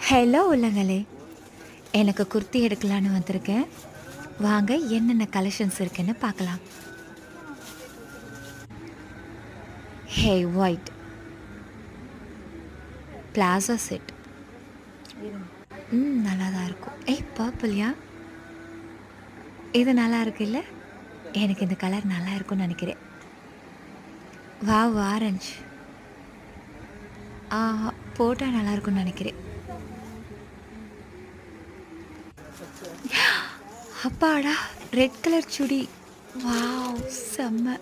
Hello உள்ளங்களே, எனக்கு குர்த்தி எடுக்கலான்னு வந்திருக்கேன். வாங்க என்னென்ன கலெக்ஷன்ஸ் இருக்குன்னு பார்க்கலாம். ஹே ஒயிட் பிளாசோ செட். நல்லா தான் இருக்கும். பர்பிள்யா, இது நல்லா இருக்குல்ல? எனக்கு இந்த கலர் நல்லா இருக்கும்னு நினைக்கிறேன். வாவ் ஆரஞ்சு, போட்டால் நல்லா இருக்கும்னு நினைக்கிறேன். அப்பாடா, ரெட் கலர் சுடி. வாவ் செம்ம,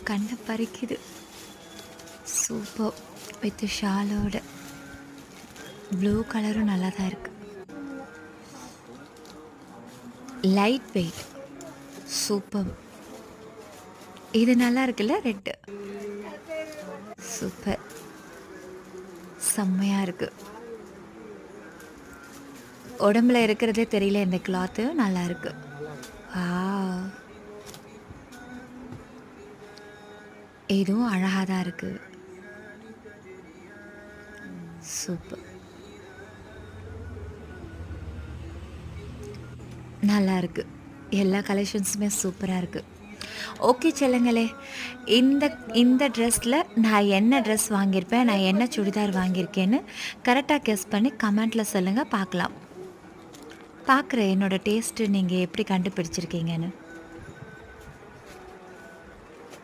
கண்ணை பறிக்குது. சூப்பர், வித் ஷாலோட. ப்ளூ கலரும் நல்லா தான் இருக்கு. Light weight, super. இது நல்லா இருக்குல்ல? ரெட்டு சூப்பர், செம்மையாக இருக்கு. உடம்புல இருக்கிறதே தெரியல, இந்த கிளாத்து நல்லா இருக்கு. இதுவும் அழகாக தான் இருக்கு. சூப்பர், நல்லா இருக்கு. எல்லா கலெக்ஷன்ஸுமே சூப்பராக இருக்கு. ஓகே செல்லுங்களே, இந்த இந்த ட்ரெஸ்ஸில் நான் என்ன ட்ரெஸ் வாங்கியிருப்பேன், நான் என்ன சுடிதார் வாங்கியிருக்கேன்னு கரெக்டாக கெஸ் பண்ணி கமெண்ட்டில் சொல்லுங்கள், பார்க்கலாம். பார்க்குறேன் என்னோடய டேஸ்ட்டு நீங்கள் எப்படி கண்டுபிடிச்சிருக்கீங்கன்னு.